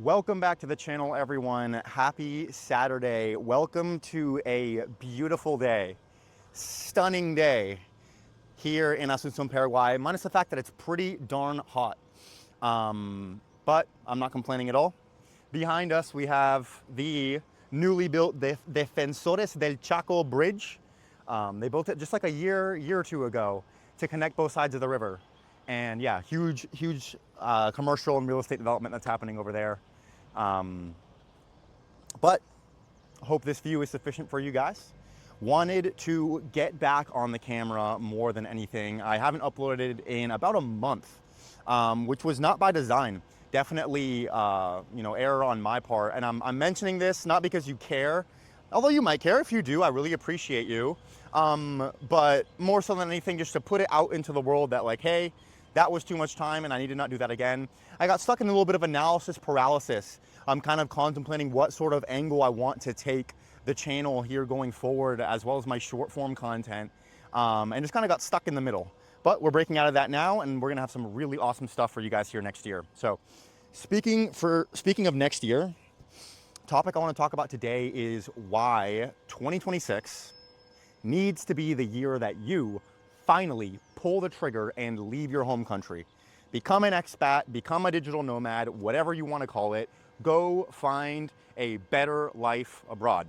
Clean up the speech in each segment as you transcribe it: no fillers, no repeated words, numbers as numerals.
Welcome back to the channel, everyone. Happy Saturday. Welcome to a beautiful day, stunning day here in Asunción, Paraguay, minus the fact that it's pretty darn hot. But I'm not complaining at all. Behind us, we have the newly built Defensores del Chaco Bridge. They built it just like a year or two ago to connect both sides of the river. And yeah, huge commercial and real estate development that's happening over there. But I hope this view is sufficient for you guys. Wanted to get back on the camera more than anything. I haven't uploaded in about a month, which was not by design. Definitely, error on my part. And I'm mentioning this not because you care, although you might care. If you do, I really appreciate you. But more so than anything, just to put it out into the world that like, hey, that was too much time and I need to not do that again. I got stuck in a little bit of analysis paralysis. I'm kind of contemplating what sort of angle I want to take the channel here going forward, as well as my short form content, and just kind of got stuck in the middle. But we're breaking out of that now, and we're gonna have some really awesome stuff for you guys here next year. So speaking of next year, topic I want to talk about today is why 2026 needs to be the year that you finally pull the trigger and leave your home country. Become an expat, become a digital nomad, whatever you want to call it. Go find a better life abroad.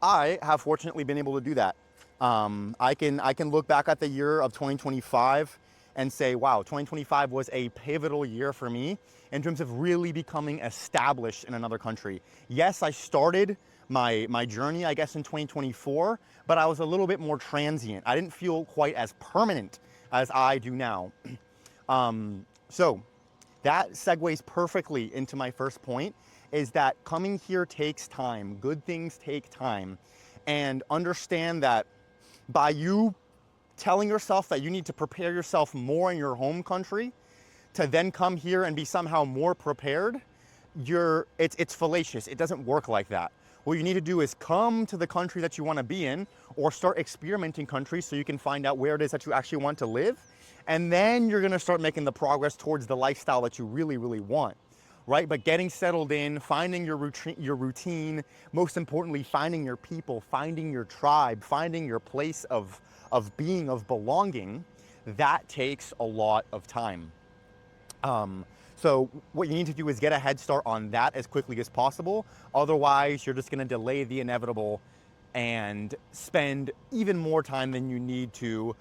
I have fortunately been able to do that. I can look back at the year of 2025 and say, wow, 2025 was a pivotal year for me in terms of really becoming established in another country. Yes, I started my journey, I guess, in 2024, but I was a little bit more transient. I didn't feel quite as permanent as I do now. So that segues perfectly into my first point, is that coming here takes time. Good things take time. And understand that by you telling yourself that you need to prepare yourself more in your home country to then come here and be somehow more prepared, it's fallacious. It doesn't work like that. What you need to do is come to the country that you want to be in, or start experimenting countries so you can find out where it is that you actually want to live. And then you're going to start making the progress towards the lifestyle that you really, really want, right? But getting settled in, finding your routine, most importantly, finding your people, finding your tribe, finding your place of being, of belonging, that takes a lot of time. So what you need to do is get a head start on that as quickly as possible. Otherwise, you're just going to delay the inevitable and spend even more time than you need to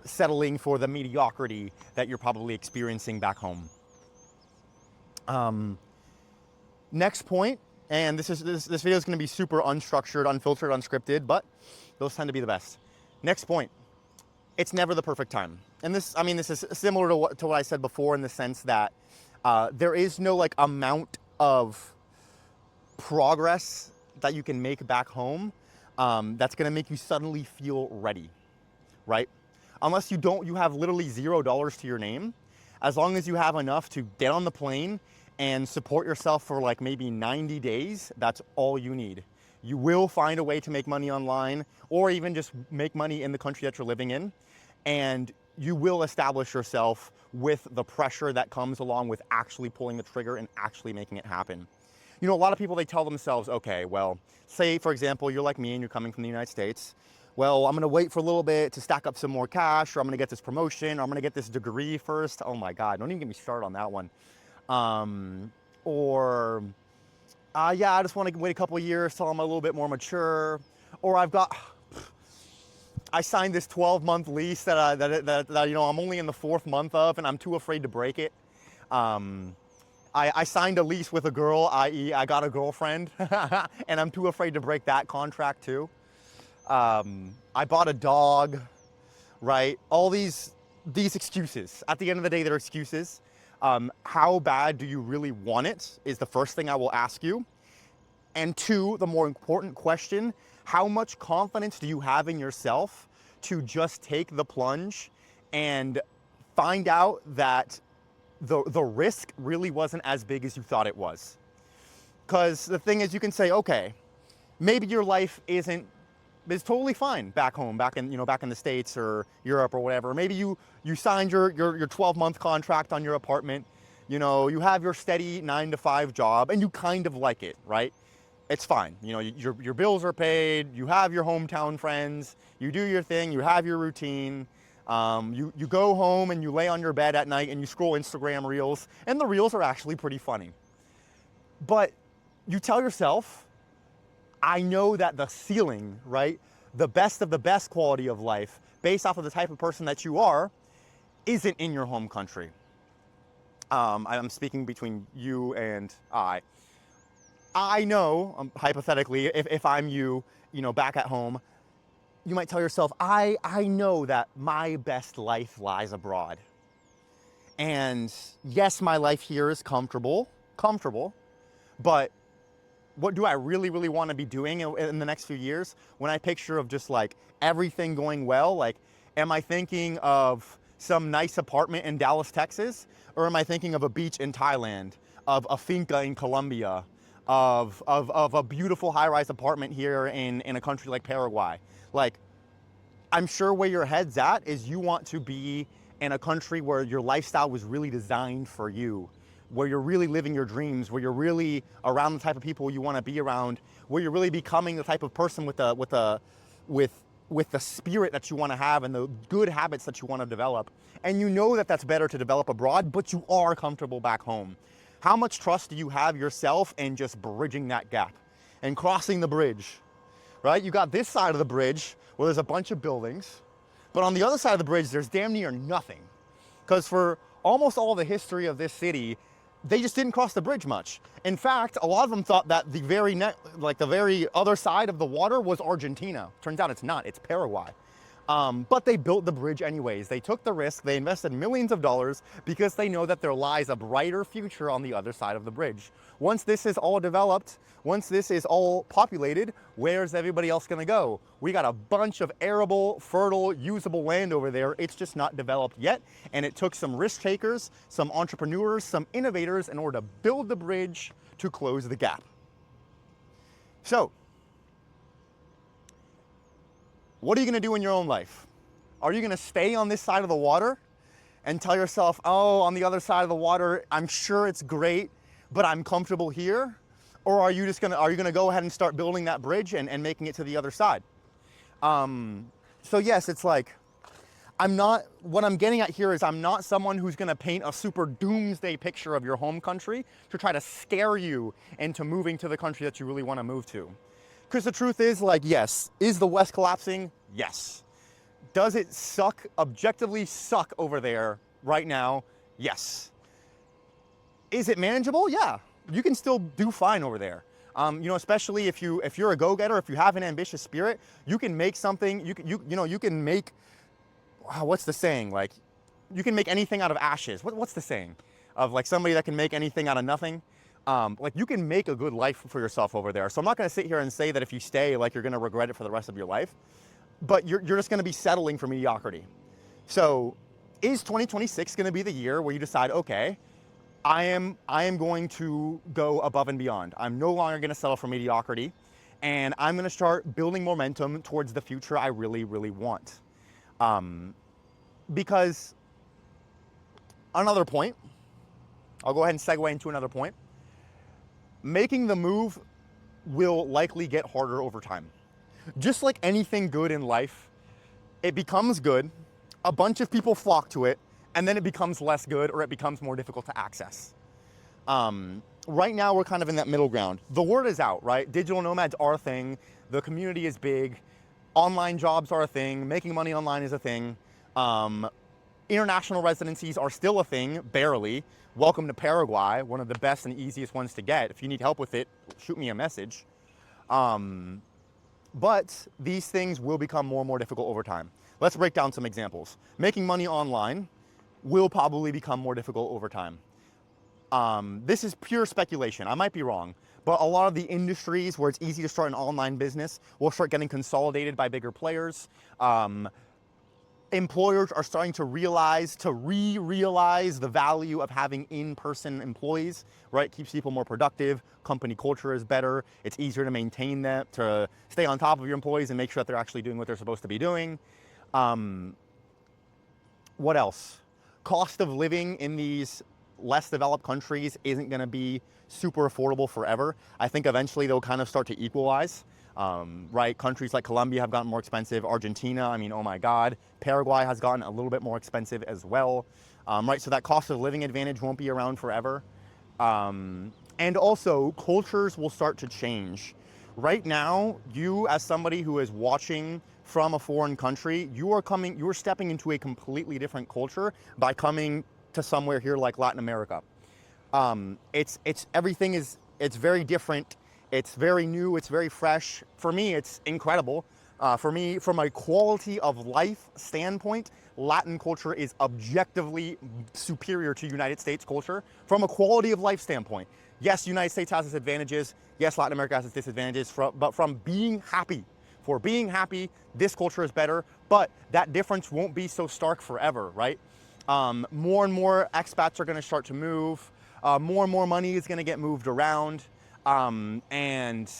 settling for the mediocrity that you're probably experiencing back home. Next point, and this video is going to be super unstructured, unfiltered, unscripted, but those tend to be the best. Next point, it's never the perfect time. And this is similar to what I said before, in the sense that there is no like amount of progress that you can make back home that's going to make you suddenly feel ready, right? Unless you have literally $0 to your name. As long as you have enough to get on the plane and support yourself for like maybe 90 days, that's all you need. You will find a way to make money online, or even just make money in the country that you're living in. And you will establish yourself with the pressure that comes along with actually pulling the trigger and actually making it happen. You know, a lot of people, they tell themselves, okay, well, say for example, you're like me and you're coming from the United States. Well, I'm gonna wait for a little bit to stack up some more cash, or I'm gonna get this promotion, or I'm gonna get this degree first. Oh my God, don't even get me started on that one. Yeah, I just wanna wait a couple of years till I'm a little bit more mature. Or I signed this 12-month lease that I'm only in the 4th month of, and I'm too afraid to break it. I signed a lease with a girl, i.e. I got a girlfriend, and I'm too afraid to break that contract too. I bought a dog, right? All these excuses. At the end of the day, they're excuses. How bad do you really want it is the first thing I will ask you. And 2, the more important question, how much confidence do you have in yourself to just take the plunge and find out that the risk really wasn't as big as you thought it was? Because the thing is, you can say, okay, maybe your life is totally fine back home, back in the States or Europe or whatever. Maybe you signed your 12-month contract on your apartment. You know, you have your steady 9 to 5 job and you kind of like it, right? It's fine. You know, your bills are paid, you have your hometown friends, you do your thing, you have your routine. You go home and you lay on your bed at night and you scroll Instagram reels, and the reels are actually pretty funny. But you tell yourself, I know that the ceiling, right, the best of the best quality of life, based off of the type of person that you are, isn't in your home country. I'm speaking between you and I. I know, hypothetically, if I'm you, you know, back at home, you might tell yourself, I know that my best life lies abroad. And yes, my life here is comfortable, but what do I really, really want to be doing in the next few years? When I picture of just like everything going well, like, am I thinking of some nice apartment in Dallas, Texas? Or am I thinking of a beach in Thailand, of a finca in Colombia, of a beautiful high-rise apartment here in a country like Paraguay? Like, I'm sure where your head's at is you want to be in a country where your lifestyle was really designed for you, where you're really living your dreams, where you're really around the type of people you want to be around, where you're really becoming the type of person with the spirit that you want to have and the good habits that you want to develop. And you know that that's better to develop abroad, but you are comfortable back home. How much trust do you have yourself in just bridging that gap and crossing the bridge, right? You got this side of the bridge where there's a bunch of buildings, but on the other side of the bridge, there's damn near nothing. Because for almost all the history of this city, they just didn't cross the bridge much. In fact, a lot of them thought that the very other side of the water was Argentina. Turns out it's not, it's Paraguay. But they built the bridge anyways. They took the risk, they invested millions of dollars because they know that there lies a brighter future on the other side of the bridge. Once this is all developed, once this is all populated, where's everybody else gonna go? We got a bunch of arable, fertile, usable land over there. It's just not developed yet. And it took some risk takers, some entrepreneurs, some innovators in order to build the bridge to close the gap. So, what are you gonna do in your own life? Are you gonna stay on this side of the water and tell yourself, oh, on the other side of the water, I'm sure it's great, but I'm comfortable here? Or are you gonna go ahead and start building that bridge and making it to the other side? So yes, it's like, what I'm getting at here is I'm not someone who's gonna paint a super doomsday picture of your home country to try to scare you into moving to the country that you really wanna move to. Because the truth is, like, yes, is the West collapsing? Yes. Does it suck, objectively suck over there right now? Yes. Is it manageable? Yeah. You can still do fine over there. You know, especially if you're a go-getter, if you have an ambitious spirit, you can make something, you can make, wow, what's the saying? Like, you can make anything out of ashes. What's the saying? Of like somebody that can make anything out of nothing? Like, you can make a good life for yourself over there. So I'm not gonna sit here and say that if you stay, like, you're gonna regret it for the rest of your life, but you're just gonna be settling for mediocrity. So is 2026 gonna be the year where you decide, okay, I am going to go above and beyond. I'm no longer gonna settle for mediocrity, and I'm gonna start building momentum towards the future I really, really want. Because another point, I'll go ahead and segue into another point. Making the move will likely get harder over time. Just like anything good in life, it becomes good, a bunch of people flock to it, and then it becomes less good or it becomes more difficult to access. Right now, we're kind of in that middle ground. The word is out, right? Digital nomads are a thing. The community is big. Online jobs are a thing. Making money online is a thing. International residencies are still a thing, barely. Welcome to Paraguay, one of the best and easiest ones to get. If you need help with it, shoot me a message. But these things will become more and more difficult over time. Let's break down some examples. Making money online will probably become more difficult over time. This is pure speculation. I might be wrong, but a lot of the industries where it's easy to start an online business will start getting consolidated by bigger players. Employers are starting to realize the value of having in-person employees, right? Keeps people more productive. Company culture is better. It's easier to maintain them, to stay on top of your employees and make sure that they're actually doing what they're supposed to be doing. What else? Cost of living in these less developed countries isn't going to be super affordable forever. I think eventually they'll kind of start to equalize. Right? Countries like Colombia have gotten more expensive. Argentina, I mean, oh my God. Paraguay has gotten a little bit more expensive as well. Right? So that cost of living advantage won't be around forever. And also, cultures will start to change. Right now, you as somebody who is watching from a foreign country, you are stepping into a completely different culture by coming to somewhere here like Latin America. Everything is, it's very different. It's very new, it's very fresh. For me, it's incredible. For me, from a quality of life standpoint, Latin culture is objectively superior to United States culture from a quality of life standpoint. Yes, the United States has its advantages. Yes, Latin America has its disadvantages. But from being happy, this culture is better, but that difference won't be so stark forever, right? More and more expats are gonna start to move. More and more money is gonna get moved around. And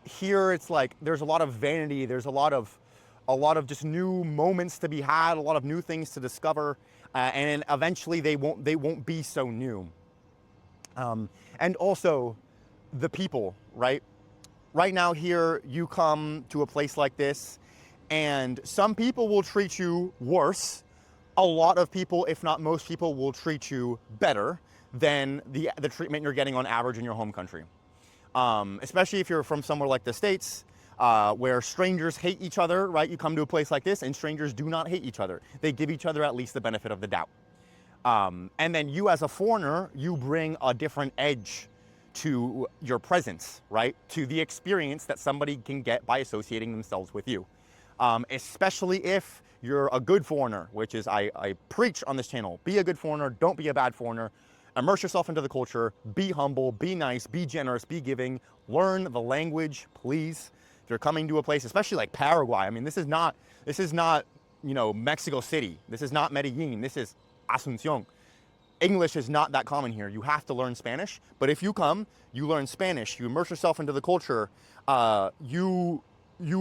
here it's like there's a lot of vanity, there's a lot of just new moments to be had, a lot of new things to discover, and eventually they won't be so new. And also the people, right? Right now here you come to a place like this and some people will treat you worse. A lot of people, if not most people, will treat you better than the treatment you're getting on average in your home country. Especially if you're from somewhere like the States, where strangers hate each other, right? You come to a place like this and strangers do not hate each other. They give each other at least the benefit of the doubt. And then you as a foreigner, you bring a different edge to your presence, right? To the experience that somebody can get by associating themselves with you. Especially if you're a good foreigner, which is I preach on this channel. Be a good foreigner, don't be a bad foreigner. Immerse yourself into the culture, be humble, be nice, be generous, be giving, learn the language, please. If you're coming to a place, especially like Paraguay, I mean, this is not, you know, Mexico City. This is not Medellin, this is Asunción. English is not that common here. You have to learn Spanish, but if you come, you learn Spanish, you immerse yourself into the culture, you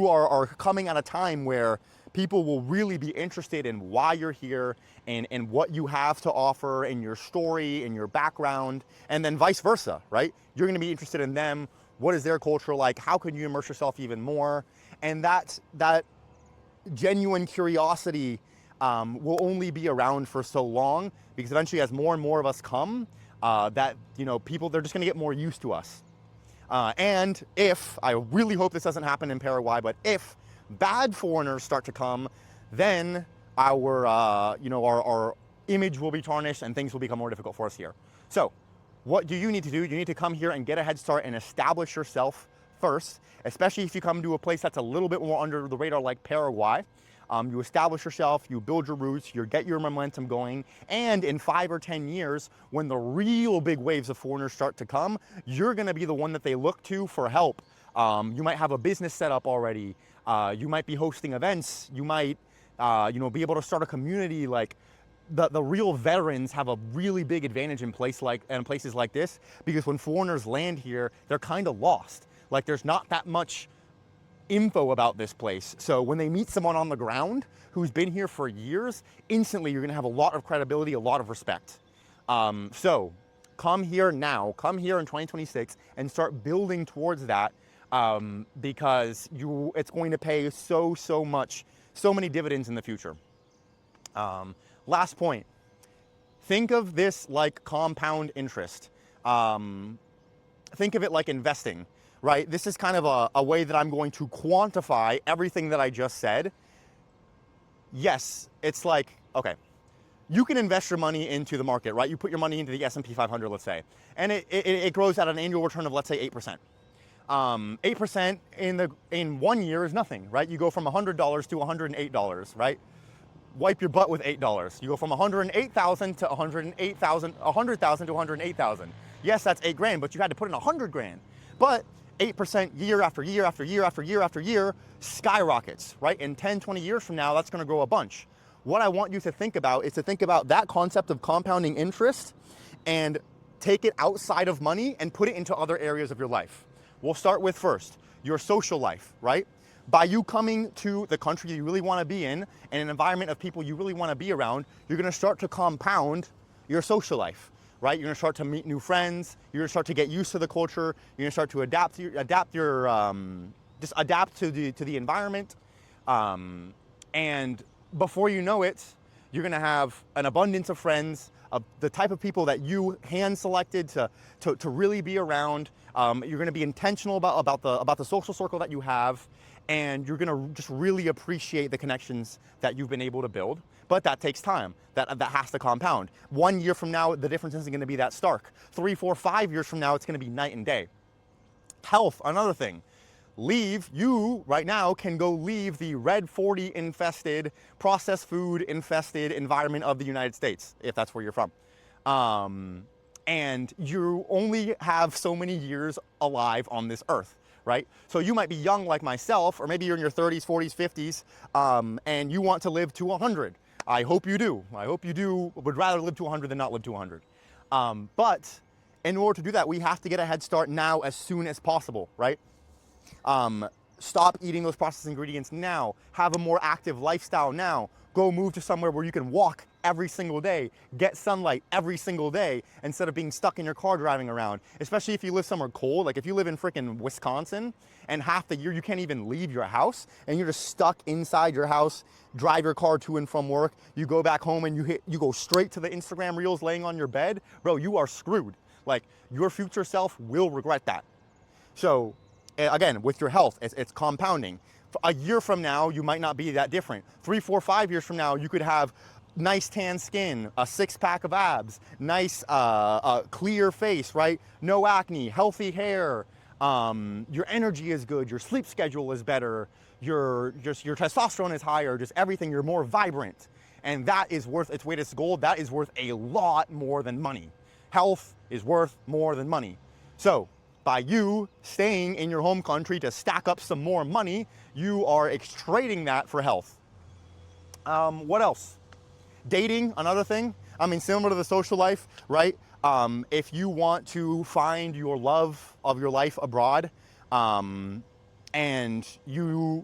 are coming at a time where people will really be interested in why you're here and what you have to offer and your story and your background, and then vice versa, right? You're gonna be interested in them. What is their culture like? How can you immerse yourself even more? And that genuine curiosity will only be around for so long, because eventually as more and more of us come, people, they're just gonna get more used to us. And if, I really hope this doesn't happen in Paraguay, but if bad foreigners start to come, then our image will be tarnished and things will become more difficult for us here. So what do you need to do? You need to come here and get a head start and establish yourself first, especially if you come to a place that's a little bit more under the radar like Paraguay. You establish yourself, you build your roots, you get your momentum going, and in 5 or 10 years, when the real big waves of foreigners start to come, you're gonna be the one that they look to for help. You might have a business set up already. You might be hosting events. You might, be able to start a community. Like the real veterans have a really big advantage in places like this, because when foreigners land here, they're kind of lost. Like there's not that much info about this place. So when they meet someone on the ground who's been here for years, instantly you're gonna have a lot of credibility, a lot of respect. So come here now, come here in 2026 and start building towards that, because it's going to pay so many dividends in the future. Last point, think of this like compound interest. Think of it like investing. Right? This is kind of a way that I'm going to quantify everything that I just said. Yes, it's like, okay, you can invest your money into the market, right? You put your money into the S&P 500, let's say, and it grows at an annual return of, let's say, 8%. 8% in 1 year is nothing, right? You go from $100 to $108, right? Wipe your butt with $8. You go from 108,000 to 108,000, 100,000 to 108,000. Yes, that's $8 grand, but you had to put in 100 grand. But 8% year after year after year after year after year skyrockets, right? In 10, 20 years from now, that's gonna grow a bunch. What I want you to think about is to think about that concept of compounding interest and take it outside of money and put it into other areas of your life. We'll start with first, your social life, right? By you coming to the country you really wanna be in and an environment of people you really wanna be around, you're gonna start to compound your social life. right? You're gonna start to meet new friends. You're gonna start to get used to the culture. You're gonna start to just adapt to the environment. And before you know it, you're gonna have an abundance of friends, of the type of people that you hand selected to really be around. You're gonna be intentional about the social circle that you have, and you're gonna just really appreciate the connections that you've been able to build. But that takes time. That has to compound. 1 year from now, the difference isn't gonna be that stark. 3, 4, 5 years from now, it's gonna be night and day. Health, another thing. You right now can go leave the red 40 infested, processed food infested environment of the United States, if that's where you're from. And you only have so many years alive on this earth, right? So you might be young like myself, or maybe you're in your 30s, 40s, 50s, and you want to live to 100. I hope you do. I hope you do. Would rather live to 100 than not live to 100. But in order to do that, we have to get a head start now as soon as possible, right? Stop eating those processed ingredients now. Have a more active lifestyle now. Go move to somewhere where you can walk every single day, get sunlight every single day, instead of being stuck in your car driving around. Especially if you live somewhere cold, like if you live in freaking Wisconsin and half the year you can't even leave your house and you're just stuck inside your house, drive your car to and from work, you go back home and you go straight to the Instagram reels laying on your bed, bro, you are screwed. Like, your future self will regret that. So again, with your health, it's compounding. A year from now, you might not be that different. 3, 4, 5 years from now, you could have nice tan skin, a 6-pack of abs, nice clear face, right? No acne, healthy hair. Your energy is good. Your sleep schedule is better. Your testosterone is higher. Just everything. You're more vibrant, and that is worth its weight in gold. That is worth a lot more than money. Health is worth more than money. So, by you staying in your home country to stack up some more money, you are trading that for health. What else? Dating, another thing. I mean, similar to the social life, right? If you want to find your love of your life abroad, and you're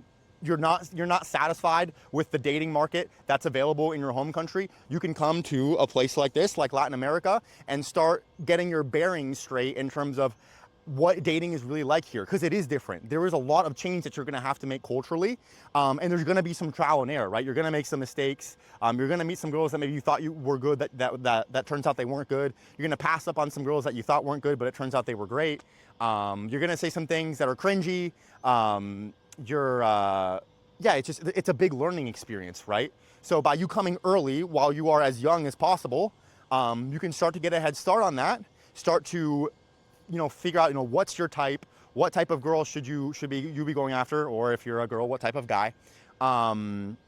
not satisfied with the dating market that's available in your home country, you can come to a place like this, like Latin America, and start getting your bearings straight in terms of what dating is really like here, because it is different. There is a lot of change that you're gonna have to make culturally, and there's gonna be some trial and error, right? You're gonna make some mistakes. You're gonna meet some girls that maybe you thought you were good, that turns out they weren't good. You're gonna pass up on some girls that you thought weren't good, but it turns out they were great. You're gonna say some things that are cringy. It's a big learning experience, right? So by you coming early while you are as young as possible, you can start to get a head start on that, start to figure out, what's your type, what type of girl should you be going after, or if you're a girl, what type of guy, and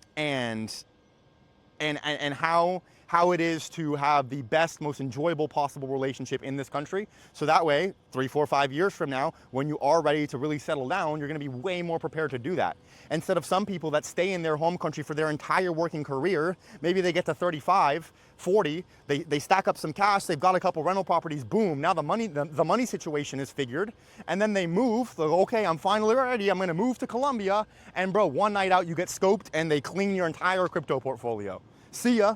how it is to have the best, most enjoyable possible relationship in this country. So that way, 3, 4, 5 years from now, when you are ready to really settle down, you're gonna be way more prepared to do that. Instead of some people that stay in their home country for their entire working career, maybe they get to 35, 40, they stack up some cash, they've got a couple rental properties, boom, now the money situation is figured, and then they move, they go, okay, I'm finally ready, I'm gonna move to Colombia, and bro, one night out you get scoped and they clean your entire crypto portfolio. See ya.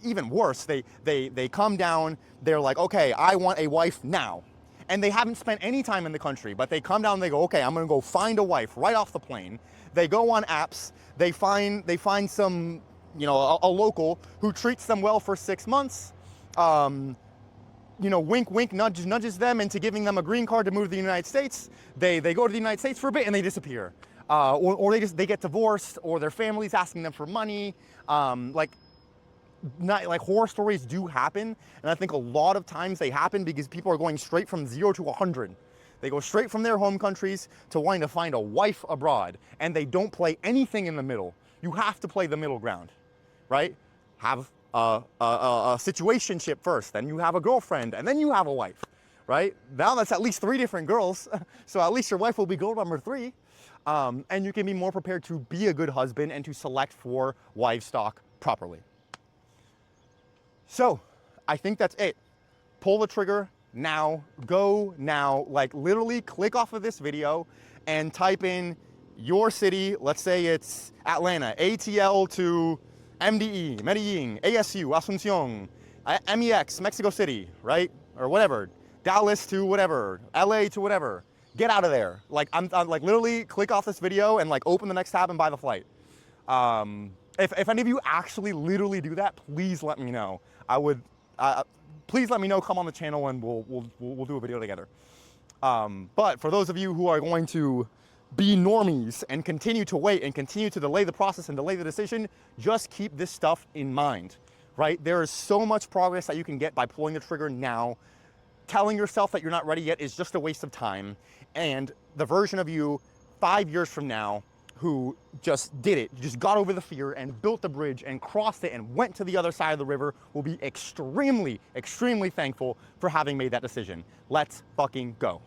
Even worse, they come down, they're like, okay, I want a wife now. And they haven't spent any time in the country, but they come down and they go, okay, I'm gonna go find a wife right off the plane. They go on apps, they find some, a local who treats them well for 6 months, wink, wink, nudges them into giving them a green card to move to the United States. They go to the United States for a bit and they disappear. Or they get divorced, or their family's asking them for money. Horror stories do happen, and I think a lot of times they happen because people are going straight from 0 to 100. They go straight from their home countries to wanting to find a wife abroad, and they don't play anything in the middle. You have to play the middle ground, right? Have a situationship first, then you have a girlfriend, and then you have a wife, right? Now that's at least 3 different girls, so at least your wife will be girl number 3. And you can be more prepared to be a good husband and to select for wife stock properly. So, I think that's it. Pull the trigger now, go now, like literally click off of this video and type in your city. Let's say it's Atlanta, ATL to MDE, Medellin, ASU, Asuncion, MEX, Mexico City, right? Or whatever. Dallas to whatever. LA to whatever. Get out of there. Like, I'm like literally click off this video and like open the next tab and buy the flight. If any of you actually literally do that, please let me know. I would, please let me know, come on the channel and we'll do a video together. But for those of you who are going to be normies and continue to wait and continue to delay the process and delay the decision, just keep this stuff in mind, right? There is so much progress that you can get by pulling the trigger now. Telling yourself that you're not ready yet is just a waste of time. And the version of you 5 years from now who just did it, just got over the fear and built the bridge and crossed it and went to the other side of the river will be extremely, extremely thankful for having made that decision. Let's fucking go.